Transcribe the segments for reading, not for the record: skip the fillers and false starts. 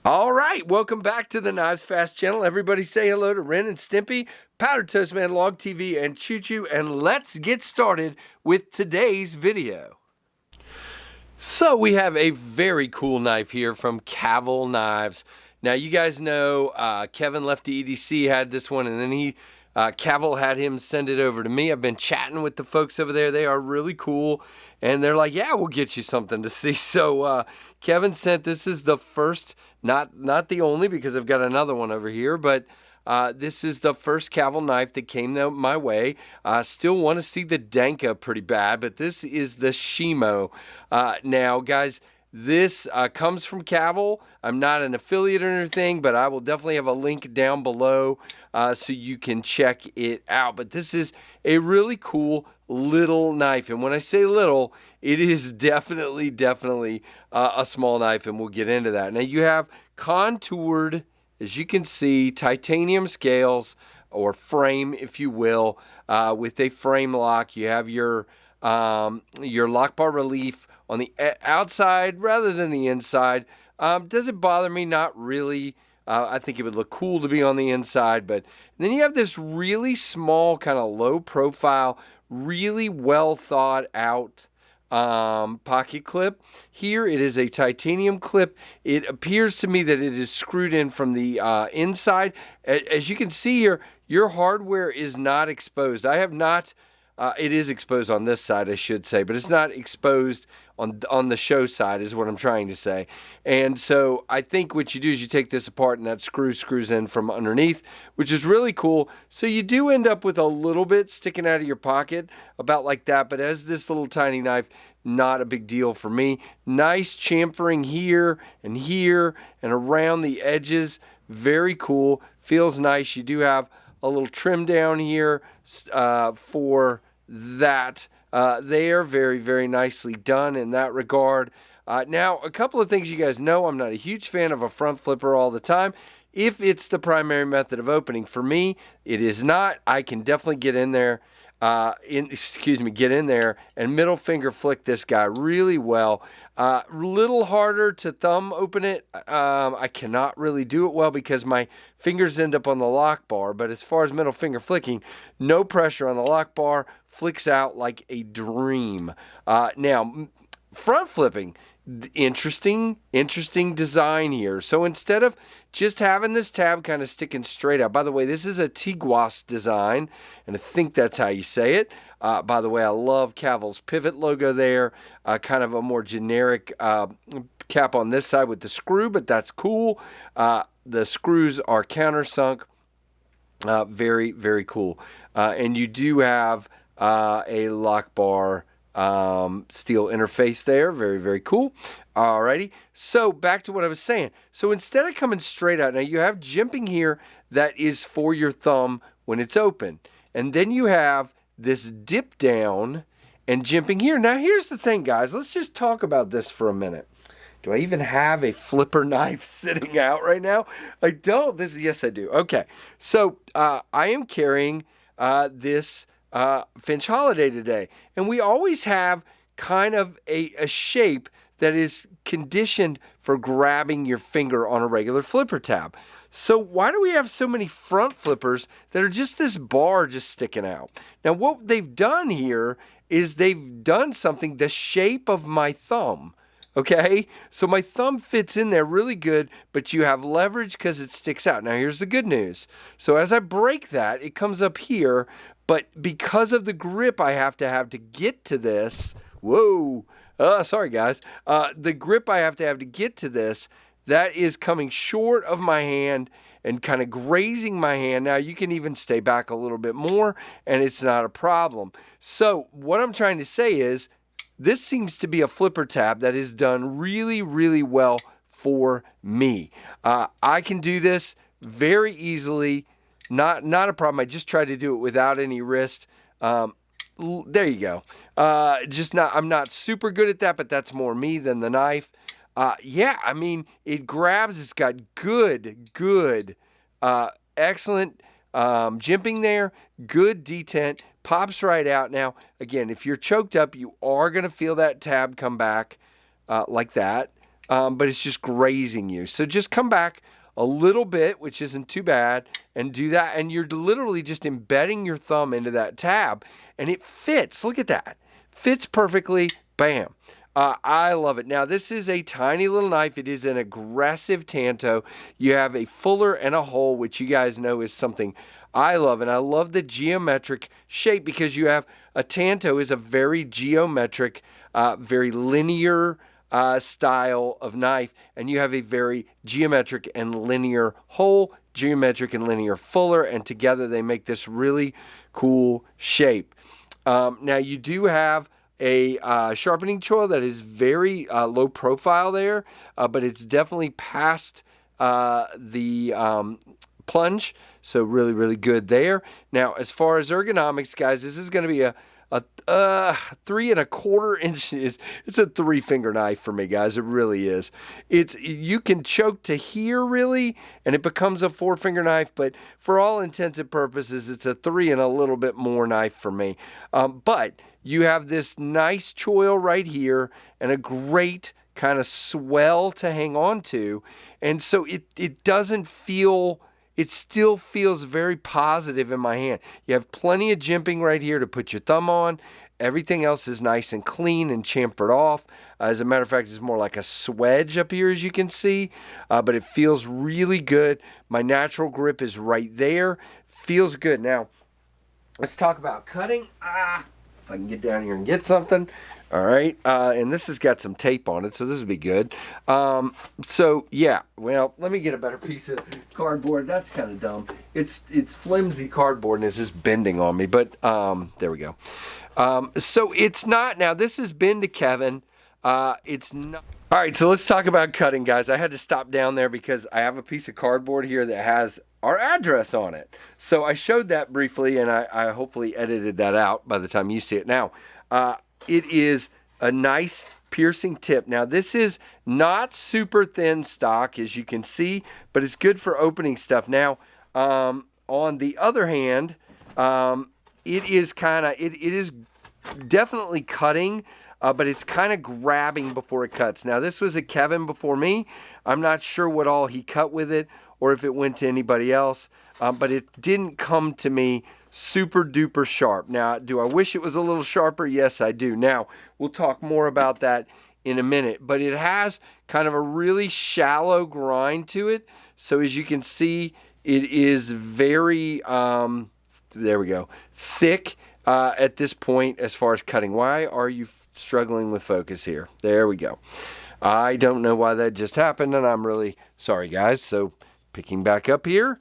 All right, welcome back to the KnivesFAST channel. Everybody say hello to Ren and Stimpy, Powdered Toast Man, Log TV, and Choo Choo, and let's get started with today's video. So we have a very cool knife here from Cavol Knives. Now you guys know Kevin Lefty EDC had this one, and then Cavol had him send it over to me. I've been chatting with the folks over there. They are really cool, and they're like, yeah, we'll get you something to see. So Kevin sent, this is the first, not the only, because I've got another one over here, but this is the first Cavol knife that came my way. Still want to see the Danka pretty bad, but this is the Shimo. Now, guys, this comes from Cavol. I'm not an affiliate or anything, but I will definitely have a link down below so you can check it out. But this is a really cool little knife. And when I say little, it is definitely a small knife, and we'll get into that. Now, you have contoured, as you can see, titanium scales, or frame, if you will, with a frame lock. You have your lock bar relief on the outside rather than the inside. Does it bother me? Not really. I think it would look cool to be on the inside, but then you have this really small, kind of low profile, really well thought out pocket clip. Here it is a titanium clip. It appears to me that it is screwed in from the inside. As you can see here, your hardware is not exposed. I have not, it is exposed on this side, I should say, but it's not exposed on the show side is what I'm trying to say. And so I think what you do is you take this apart, and that screws in from underneath, which is really cool. So you do end up with a little bit sticking out of your pocket, about like that. But as this little tiny knife, not a big deal for me. Nice chamfering here and around the edges. Very cool. Feels nice. You do have a little trim down here for that. They are very nicely done in that regard. Now, a couple of things you guys know, I'm not a huge fan of a front flipper all the time. If it's the primary method of opening, for me, it is not. I can definitely get in there, get in there and middle finger flick this guy really well. Little harder to thumb open it. I cannot really do it well because my fingers end up on the lock bar, but as far as middle finger flicking, no pressure on the lock bar, flicks out like a dream. Now, front flipping, interesting design here. So instead of just having this tab kind of sticking straight out, by the way, this is a Tiguas design, and I think that's how you say it. By the way, I love Cavol's pivot logo there, kind of a more generic cap on this side with the screw, but that's cool. The screws are countersunk. Very cool. And you do have a lock bar steel interface there. Very cool. Alrighty. So back to what I was saying. So instead of coming straight out, now you have jimping here that is for your thumb when it's open. And then you have this dip down and jimping here. Now here's the thing, guys. Let's just talk about this for a minute. Do I even have a flipper knife sitting out right now? I don't. Yes, I do. Okay. So I am carrying this Finch Holiday today, and we always have kind of a shape that is conditioned for grabbing your finger on a regular flipper tab. So why do we have so many front flippers that are just this bar just sticking out? Now what they've done here is they've done something the shape of my thumb. Okay, so my thumb fits in there really good, but you have leverage because it sticks out. Now here's the good news. So as I break that, it comes up here, but because of the grip I have to get to this, sorry guys, the grip I have to get to this, that is coming short of my hand and kind of grazing my hand. Now you can even stay back a little bit more and it's not a problem. So what I'm trying to say is, this seems to be a flipper tab that is done really well for me. I can do this very easily, not a problem. I just try to do it without any wrist. There you go. I'm not super good at that, but that's more me than the knife. Yeah, I mean, it grabs. It's got good, excellent jimping there, good detent. Pops right out. Now, again, if you're choked up, you are going to feel that tab come back like that. but it's just grazing you. So just come back a little bit, which isn't too bad, and do that. And you're literally just embedding your thumb into that tab, and it fits. Look at that. Fits perfectly. Bam. I love it. Now, this is a tiny little knife. It is an aggressive tanto. You have a fuller and a hole, which you guys know is something I love. And I love the geometric shape because you have a tanto is a very geometric, very linear style of knife. And you have a very geometric and linear hole, geometric and linear fuller. And together they make this really cool shape. Now, you do have a sharpening choil that is very low profile there, but it's definitely past the plunge, so really, really good there. Now, as far as ergonomics, guys, this is going to be a 3 1/4 inches. It's a 3-finger knife for me, guys. It really is. You can choke to here, really, and it becomes a 4-finger knife, but for all intents and purposes, it's a 3 and a little bit more knife for me. But you have this nice choil right here and a great kind of swell to hang on to. And so it doesn't feel, it still feels very positive in my hand. You have plenty of jimping right here to put your thumb on. Everything else is nice and clean and chamfered off. As a matter of fact, it's more like a swedge up here, as you can see. But it feels really good. My natural grip is right there. Feels good. Now, let's talk about cutting. If I can get down here and get something. All right. And this has got some tape on it, so this would be good. So, yeah. Well, let me get a better piece of cardboard. That's kind of dumb. It's flimsy cardboard, and it's just bending on me. But there we go. So it's not. Now, this has been to Kevin. It's not. All right, so let's talk about cutting, guys. I had to stop down there because I have a piece of cardboard here that has our address on it. So I showed that briefly, and I hopefully edited that out by the time you see it. Now, it is a nice piercing tip. Now, this is not super thin stock, as you can see, but it's good for opening stuff. Now, on the other hand, it is definitely cutting, but it's kind of grabbing before it cuts. Now, this was a Kevin before me. I'm not sure what all he cut with it or if it went to anybody else, but it didn't come to me super duper sharp. Now, do I wish it was a little sharper? Yes, I do. Now, we'll talk more about that in a minute, but it has kind of a really shallow grind to it. So as you can see, it is very, there we go, thick at this point as far as cutting. Why are you struggling with focus here? There we go. I don't know why that just happened, and I'm really sorry, guys. So picking back up here,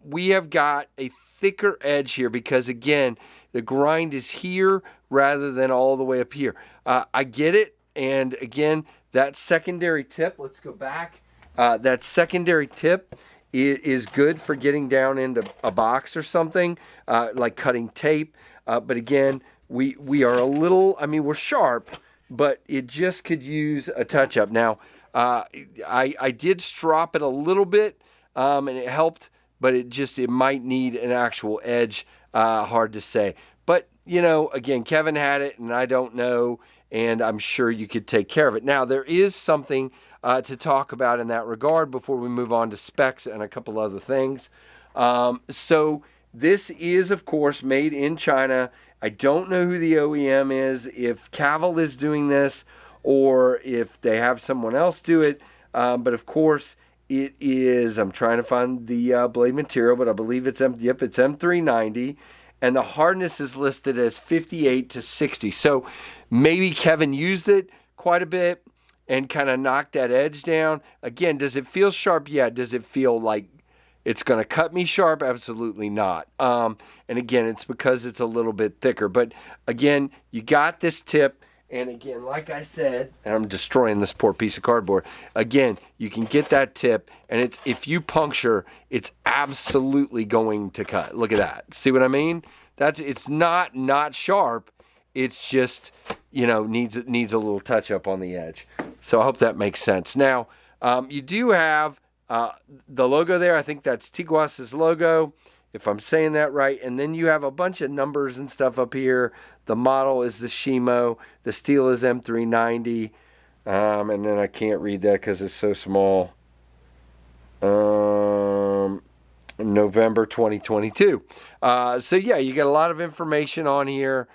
we have got a thicker edge here because, again, the grind is here rather than all the way up here. I get it, and again, that secondary tip, let's go back. That secondary tip is good for getting down into a box or something, like cutting tape. But again, we are a little, I mean, we're sharp, but it just could use a touch-up. Now, I did strop it a little bit, and it helped, but it might need an actual edge, hard to say. But, you know, again, Kevin had it, and I don't know, and I'm sure you could take care of it. Now, there is something to talk about in that regard before we move on to specs and a couple other things. So this is, of course, made in China. I don't know who the OEM is, if Cavol is doing this or if they have someone else do it. But, of course, it is, I'm trying to find the blade material, but I believe it's M390. And the hardness is listed as 58 to 60. So maybe Kevin used it quite a bit and kind of knocked that edge down. Again, does it feel sharp? Yeah. Does it feel like it's going to cut me sharp? Absolutely not. And again, it's because it's a little bit thicker. But again, you got this tip. And again, like I said, and I'm destroying this poor piece of cardboard. Again, you can get that tip, and it's, if you puncture, it's absolutely going to cut. Look at that. See what I mean? It's not sharp. It's just, you know, needs a little touch up on the edge. So I hope that makes sense. Now, you do have the logo there. I think that's Tiguas' logo, if I'm saying that right. And then you have a bunch of numbers and stuff up here. The model is the Shimo. The steel is M390. And then I can't read that because it's so small. November 2022. So yeah, you got a lot of information on here,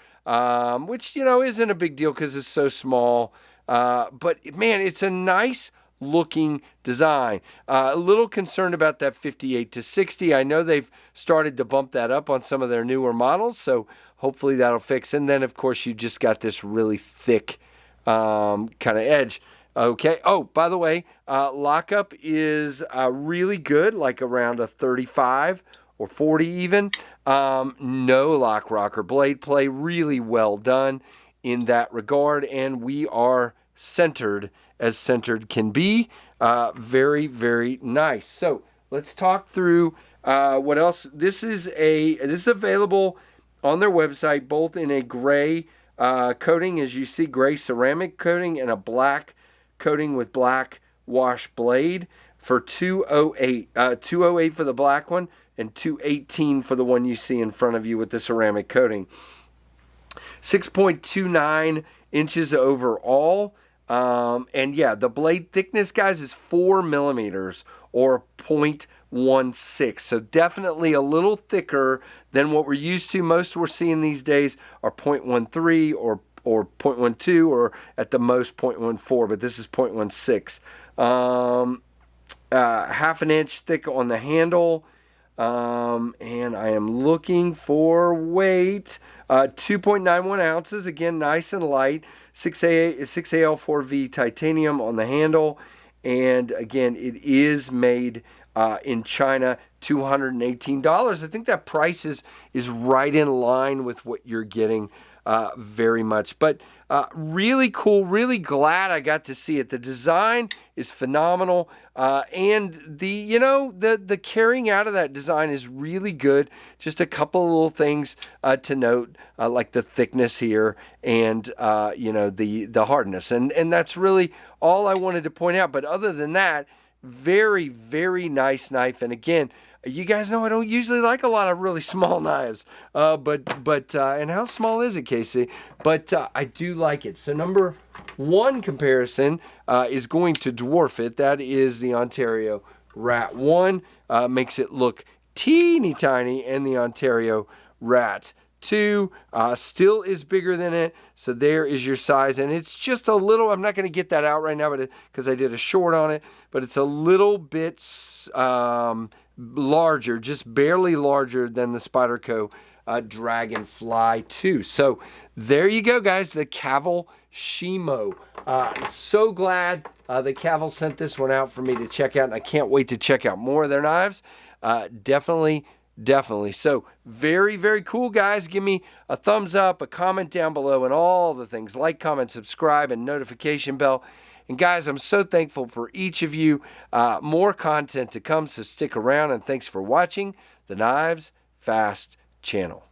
which, you know, isn't a big deal because it's so small. But man, it's a nice looking design. A little concerned about that 58 to 60. I know they've started to bump that up on some of their newer models, so hopefully that'll fix. And then of course you just got this really thick kind of edge. Okay. Oh, by the way, lockup is really good, like around a 35 or 40 even. No lock, rock, or blade play. Really well done in that regard. And we are centered as centered can be. Very, very nice. So let's talk through what else. This is available on their website, both in a gray coating, as you see, gray ceramic coating, and a black coating with black wash blade for $208. $208 for the black one and $218 for the one you see in front of you with the ceramic coating. 6.29 inches overall. And yeah, the blade thickness, guys, is 4 millimeters or 0.16. So definitely a little thicker than what we're used to. Most we're seeing these days are 0.13 or 0.12 or at the most 0.14, but this is 0.16. Half an inch thick on the handle. And I am looking for weight. 2.91 ounces. Again, nice and light. 6AL4V titanium on the handle. And again, it is made in China, $218. I think that price is right in line with what you're getting very much. But really cool, really glad I got to see it. The design is phenomenal, and the carrying out of that design is really good. Just a couple of little things to note, like the thickness here and the hardness, and that's really all I wanted to point out. But other than that, very, very nice knife. And again, you guys know I don't usually like a lot of really small knives, but and how small is it, Casey? But I do like it. So number one comparison is going to dwarf it. That is the Ontario Rat 1. Makes it look teeny tiny, and the Ontario Rat 2 still is bigger than it. So there is your size, and it's just a little, I'm not going to get that out right now, but because I did a short on it, but it's a little bit larger, just barely larger than the Spyderco Dragonfly 2. So there you go, guys, the Cavol Shimo. So glad that Cavol sent this one out for me to check out, and I can't wait to check out more of their knives. Definitely. So very, very cool, guys. Give me a thumbs up, a comment down below, and all the things. Like, comment, subscribe, and notification bell. And guys, I'm so thankful for each of you. More content to come, so stick around, and thanks for watching the Knives Fast channel.